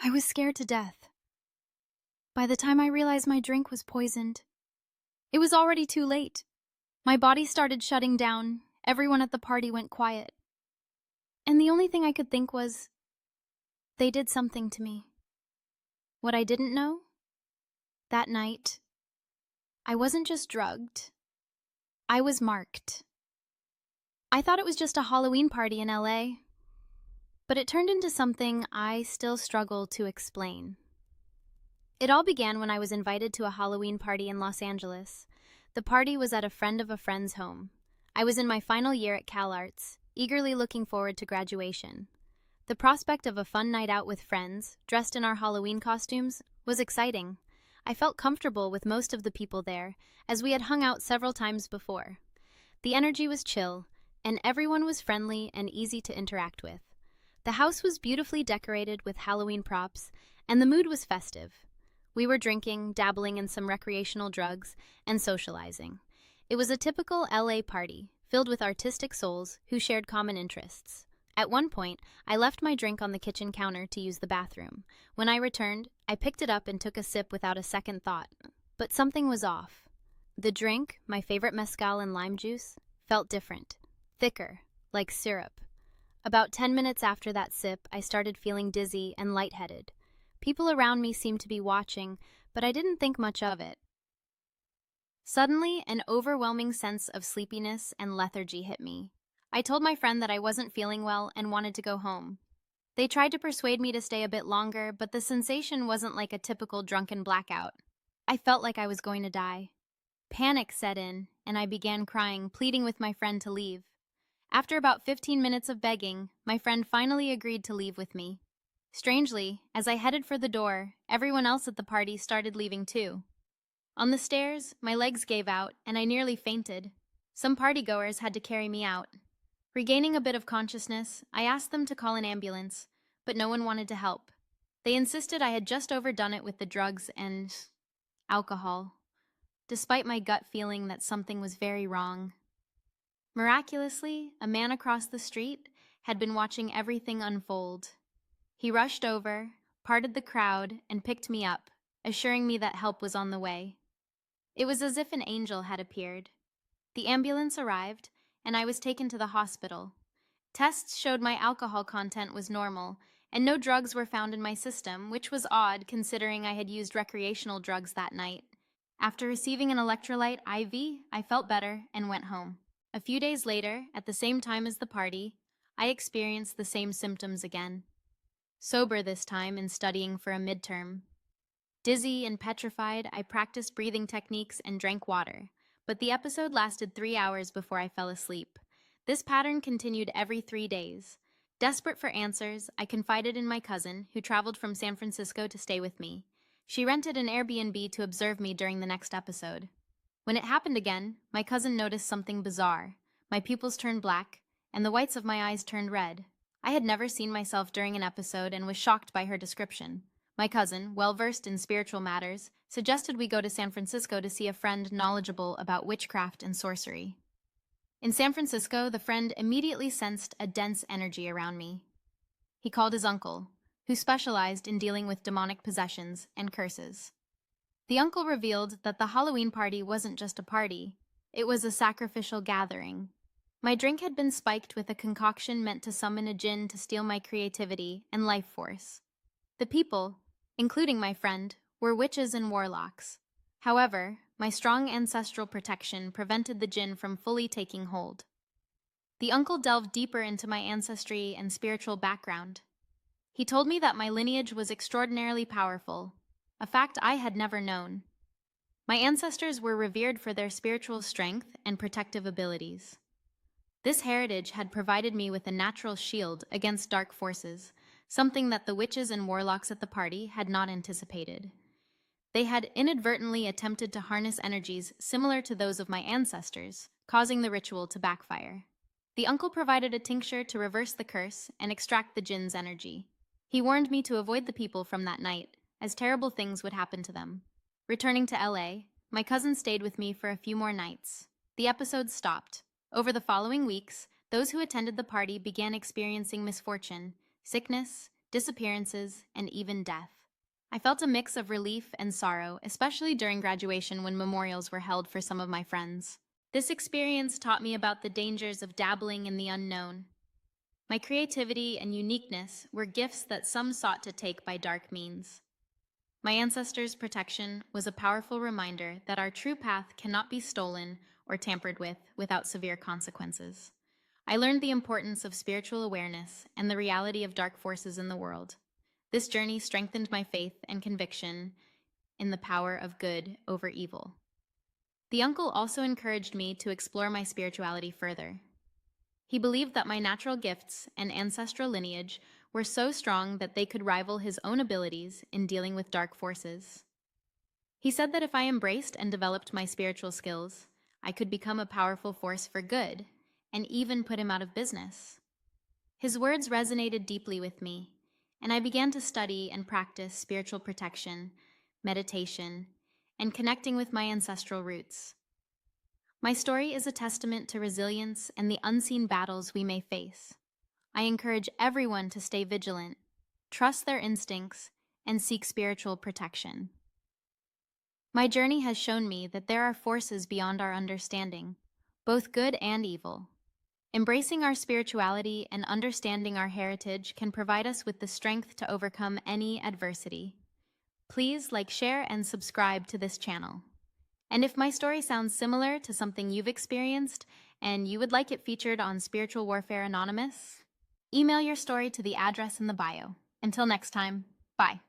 I was scared to death. By the time I realized my drink was poisoned, it was already too late. My body started shutting down, everyone at the party went quiet. And the only thing I could think was, they did something to me. What I didn't know? That night, I wasn't just drugged, I was marked. I thought it was just a Halloween party in LA, but it turned into something I still struggle to explain. It all began when I was invited to a Halloween party in Los Angeles. The party was at a friend of a friend's home. I was in my final year at CalArts, eagerly looking forward to graduation. The prospect of a fun night out with friends, dressed in our Halloween costumes, was exciting. I felt comfortable with most of the people there, as we had hung out several times before. The energy was chill, and everyone was friendly and easy to interact with. The house was beautifully decorated with Halloween props, and the mood was festive. We were drinking, dabbling in some recreational drugs, and socializing. It was a typical LA party, filled with artistic souls who shared common interests. At one point, I left my drink on the kitchen counter to use the bathroom. When I returned, I picked it up and took a sip without a second thought. But something was off. The drink, my favorite mezcal and lime juice, felt different, thicker, like syrup. About 10 minutes after that sip, I started feeling dizzy and lightheaded. People around me seemed to be watching, but I didn't think much of it. Suddenly, an overwhelming sense of sleepiness and lethargy hit me. I told my friend that I wasn't feeling well and wanted to go home. They tried to persuade me to stay a bit longer, but the sensation wasn't like a typical drunken blackout. I felt like I was going to die. Panic set in, and I began crying, pleading with my friend to leave. After about 15 minutes of begging, my friend finally agreed to leave with me. Strangely, as I headed for the door, everyone else at the party started leaving too. On the stairs, my legs gave out, and I nearly fainted. Some partygoers had to carry me out. Regaining a bit of consciousness, I asked them to call an ambulance, but no one wanted to help. They insisted I had just overdone it with the drugs and alcohol, despite my gut feeling that something was very wrong. Miraculously, a man across the street had been watching everything unfold. He rushed over, parted the crowd, and picked me up, assuring me that help was on the way. It was as if an angel had appeared. The ambulance arrived, and I was taken to the hospital. Tests showed my alcohol content was normal, and no drugs were found in my system, which was odd considering I had used recreational drugs that night. After receiving an electrolyte IV, I felt better and went home. A few days later, at the same time as the party, I experienced the same symptoms again. Sober this time and studying for a midterm. Dizzy and petrified, I practiced breathing techniques and drank water, but the episode lasted 3 hours before I fell asleep. This pattern continued every 3 days. Desperate for answers, I confided in my cousin, who traveled from San Francisco to stay with me. She rented an Airbnb to observe me during the next episode. When it happened again, my cousin noticed something bizarre. My pupils turned black, and the whites of my eyes turned red. I had never seen myself during an episode and was shocked by her description. My cousin, well-versed in spiritual matters, suggested we go to San Francisco to see a friend knowledgeable about witchcraft and sorcery. In San Francisco, the friend immediately sensed a dense energy around me. He called his uncle, who specialized in dealing with demonic possessions and curses. The uncle revealed that the Halloween party wasn't just a party, it was a sacrificial gathering. My drink had been spiked with a concoction meant to summon a djinn to steal my creativity and life force. The people, including my friend, were witches and warlocks. However, my strong ancestral protection prevented the djinn from fully taking hold. The uncle delved deeper into my ancestry and spiritual background. He told me that my lineage was extraordinarily powerful, a fact I had never known. My ancestors were revered for their spiritual strength and protective abilities. This heritage had provided me with a natural shield against dark forces, something that the witches and warlocks at the party had not anticipated. They had inadvertently attempted to harness energies similar to those of my ancestors, causing the ritual to backfire. The uncle provided a tincture to reverse the curse and extract the jinn's energy. He warned me to avoid the people from that night, as terrible things would happen to them. Returning to LA, my cousin stayed with me for a few more nights. The episodes stopped. Over the following weeks, those who attended the party began experiencing misfortune, sickness, disappearances, and even death. I felt a mix of relief and sorrow, especially during graduation when memorials were held for some of my friends. This experience taught me about the dangers of dabbling in the unknown. My creativity and uniqueness were gifts that some sought to take by dark means. My ancestors' protection was a powerful reminder that our true path cannot be stolen or tampered with without severe consequences. I learned the importance of spiritual awareness and the reality of dark forces in the world. This journey strengthened my faith and conviction in the power of good over evil. The uncle also encouraged me to explore my spirituality further. He believed that my natural gifts and ancestral lineage were so strong that they could rival his own abilities in dealing with dark forces. He said that if I embraced and developed my spiritual skills, I could become a powerful force for good and even put him out of business. His words resonated deeply with me, and I began to study and practice spiritual protection, meditation, and connecting with my ancestral roots. My story is a testament to resilience and the unseen battles we may face. I encourage everyone to stay vigilant, trust their instincts, and seek spiritual protection. My journey has shown me that there are forces beyond our understanding, both good and evil. Embracing our spirituality and understanding our heritage can provide us with the strength to overcome any adversity. Please like, share, and subscribe to this channel. And if my story sounds similar to something you've experienced and you would like it featured on Spiritual Warfare Anonymous, email your story to the address in the bio. Until next time, bye.